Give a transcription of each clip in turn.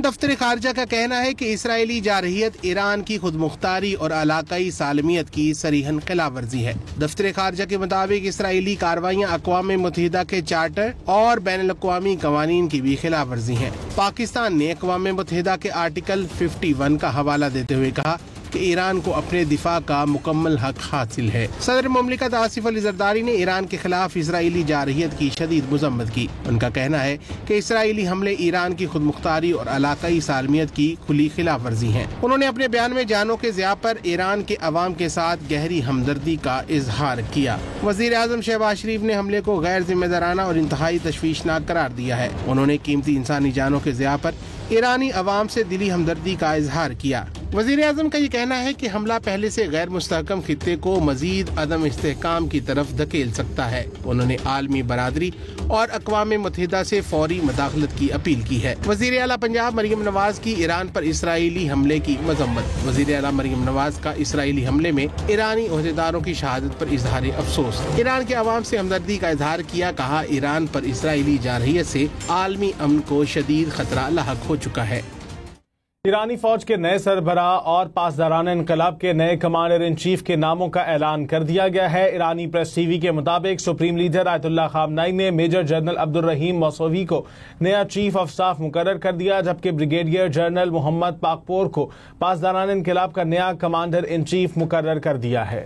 دفتر خارجہ کا کہنا ہے کہ اسرائیلی جارحیت ایران کی خود مختاری اور علاقائی سالمیت کی صریحاً خلاف ورزی ہے۔ دفتر خارجہ کے مطابق اسرائیلی کارروائیاں اقوام متحدہ کے چارٹر اور بین الاقوامی قوانین کی بھی خلاف ورزی ہیں۔ پاکستان نے اقوام متحدہ کے آرٹیکل 51 کا حوالہ دیتے ہوئے کہا کہ ایران کو اپنے دفاع کا مکمل حق حاصل ہے۔ صدر مملکت آصف علی زرداری نے ایران کے خلاف اسرائیلی جارحیت کی شدید مذمت کی۔ ان کا کہنا ہے کہ اسرائیلی حملے ایران کی خود مختاری اور علاقائی سالمیت کی کھلی خلاف ورزی ہیں۔ انہوں نے اپنے بیان میں جانوں کے ضیاع پر ایران کے عوام کے ساتھ گہری ہمدردی کا اظہار کیا۔ وزیر اعظم شہباز شریف نے حملے کو غیر ذمہ دارانہ اور انتہائی تشویشناک قرار دیا ہے۔ انہوں نے قیمتی انسانی جانوں کے ضیاع پر ایرانی عوام سے دلی ہمدردی کا اظہار کیا۔ وزیر اعظم کا یہ کہنا ہے کہ حملہ پہلے سے غیر مستحکم خطے کو مزید عدم استحکام کی طرف دھکیل سکتا ہے۔ انہوں نے عالمی برادری اور اقوام متحدہ سے فوری مداخلت کی اپیل کی ہے۔ وزیر اعلیٰ پنجاب مریم نواز کی ایران پر اسرائیلی حملے کی مذمت۔ وزیر اعلیٰ مریم نواز کا اسرائیلی حملے میں ایرانی عہدیداروں کی شہادت پر اظہار افسوس۔ ایران کے عوام سے ہمدردی کا اظہار کیا، کہا ایران پر اسرائیلی جارحیت سے عالمی امن کو شدید خطرہ لاحق ہو چکا ہے۔ ایرانی فوج کے نئے سربراہ اور پاسداران انقلاب کے نئے کمانڈر ان چیف کے ناموں کا اعلان کر دیا گیا ہے۔ ایرانی پریس ٹی وی کے مطابق سپریم لیڈر آیت اللہ خامنئی نے میجر جنرل عبدالرحیم موسوی کو نیا چیف آف سٹاف مقرر کر دیا، جبکہ بریگیڈیئر جنرل محمد پاکپور کو پاسداران انقلاب کا نیا کمانڈر ان چیف مقرر کر دیا ہے۔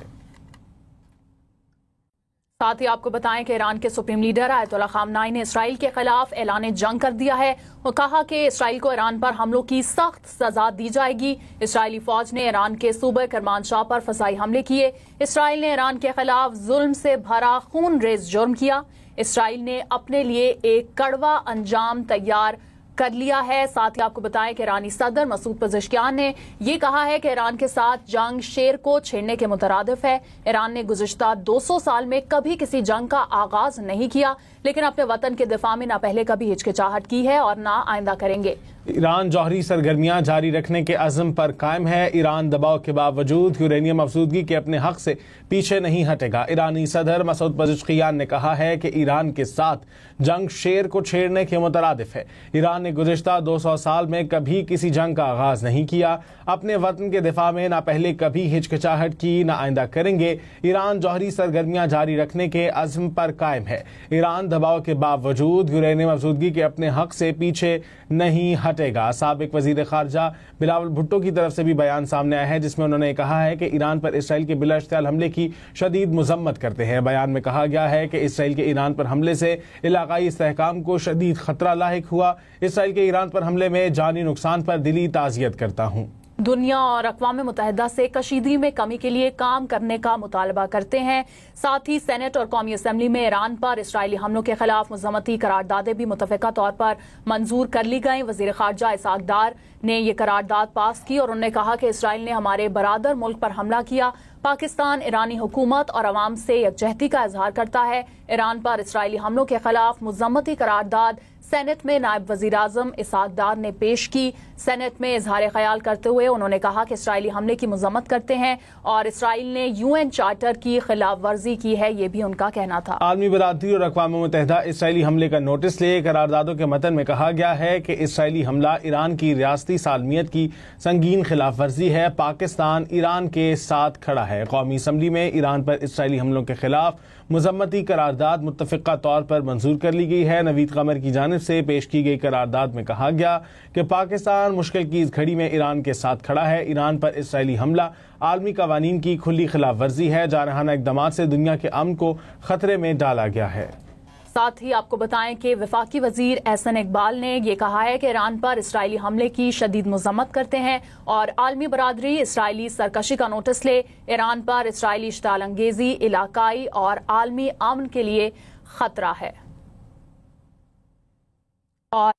ساتھ ہی آپ کو بتائیں کہ ایران کے سپریم لیڈر آیت اللہ خامنئی نے اسرائیل کے خلاف اعلان جنگ کر دیا ہے اور کہا کہ اسرائیل کو ایران پر حملوں کی سخت سزا دی جائے گی۔ اسرائیلی فوج نے ایران کے صوبہ کرمانشاہ پر فضائی حملے کیے۔ اسرائیل نے ایران کے خلاف ظلم سے بھرا خون ریز جرم کیا۔ اسرائیل نے اپنے لیے ایک کڑوا انجام تیار کر لیا ہے۔ ساتھ ہی آپ کو بتائیں کہ ایرانی صدر مسعود پزشکیان نے یہ کہا ہے کہ ایران کے ساتھ جنگ شیر کو چھیڑنے کے مترادف ہے۔ ایران نے گزشتہ 200 سال میں کبھی کسی جنگ کا آغاز نہیں کیا، لیکن اپنے وطن کے دفاع میں نہ پہلے کبھی ہچکچاہٹ کی ہے اور نہ آئندہ کریں گے۔ ایران جوہری سرگرمیاں جاری رکھنے کے عزم پر قائم ہے۔ ایران دباؤ کے باوجود یورینیم افزودگی کے اپنے حق سے پیچھے نہیں ہٹے گا۔ ایرانی صدر مسعود پزشکیان نے کہا ہے کہ ایران کے ساتھ جنگ شیر کو چھیڑنے کے مترادف ہے۔ ایران نے گزشتہ 200 سال میں کبھی کسی جنگ کا آغاز نہیں کیا، اپنے وطن کے دفاع میں نہ پہلے کبھی ہچکچاہٹ کی، نہ آئندہ کریں گے۔ ایران جوہری سرگرمیاں جاری رکھنے کے عزم پر قائم ہے۔ ایران دباؤ کے باوجود یورینیم افزودگی کے اپنے حق سے پیچھے نہیں ہٹے گا۔ سابق وزیر خارجہ بلاول بھٹو کی طرف سے بھی بیان سامنے آیا ہے، جس میں انہوں نے کہا ہے کہ ایران پر اسرائیل کے بلا اشتعال حملے کی شدید مذمت کرتے ہیں۔ بیان میں کہا گیا ہے کہ اسرائیل کے ایران پر حملے سے علاقائی استحکام کو شدید خطرہ لاحق ہوا۔ اسرائیل کے ایران پر حملے میں جانی نقصان پر دلی تعزیت کرتا ہوں۔ دنیا اور اقوام متحدہ سے کشیدگی میں کمی کے لیے کام کرنے کا مطالبہ کرتے ہیں۔ ساتھ ہی سینٹ اور قومی اسمبلی میں ایران پر اسرائیلی حملوں کے خلاف مذمتی قراردادیں بھی متفقہ طور پر منظور کر لی گئیں۔ وزیر خارجہ اسحاق ڈار نے یہ قرارداد پاس کی اور انہوں نے کہا کہ اسرائیل نے ہمارے برادر ملک پر حملہ کیا۔ پاکستان ایرانی حکومت اور عوام سے یکجہتی کا اظہار کرتا ہے۔ ایران پر اسرائیلی حملوں کے خلاف مذمتی قرارداد سینٹ میں نائب وزیر اعظم اسحاق ڈار نے پیش کی۔ سینٹ میں اظہار خیال کرتے ہوئے انہوں نے کہا کہ اسرائیلی حملے کی مذمت کرتے ہیں اور اسرائیل نے UN چارٹر کی خلاف ورزی کی ہے، یہ بھی ان کا کہنا تھا۔ عالمی برادری اور اقوام متحدہ اسرائیلی حملے کا نوٹس لے۔ قراردادوں کے متن میں کہا گیا ہے کہ اسرائیلی حملہ ایران کی ریاستی سالمیت کی سنگین خلاف ورزی ہے۔ پاکستان ایران کے ساتھ کھڑا ہے۔ قومی اسمبلی میں ایران پر اسرائیلی حملوں کے خلاف مذمتی قرارداد متفقہ طور پر منظور کر لی گئی ہے۔ نوید قمر کی جانب سے پیش کی گئی قرارداد میں کہا گیا کہ پاکستان مشکل کی اس گھڑی میں ایران کے ساتھ کھڑا ہے۔ ایران پر اسرائیلی حملہ عالمی قوانین کی کھلی خلاف ورزی ہے۔ جارحانہ اقدامات سے دنیا کے امن کو خطرے میں ڈالا گیا ہے۔ ساتھ ہی آپ کو بتائیں کہ وفاقی وزیر احسن اقبال نے یہ کہا ہے کہ ایران پر اسرائیلی حملے کی شدید مذمت کرتے ہیں اور عالمی برادری اسرائیلی سرکشی کا نوٹس لے۔ ایران پر اسرائیلی اشتعال انگیزی علاقائی اور عالمی امن کے لیے خطرہ ہے۔ اور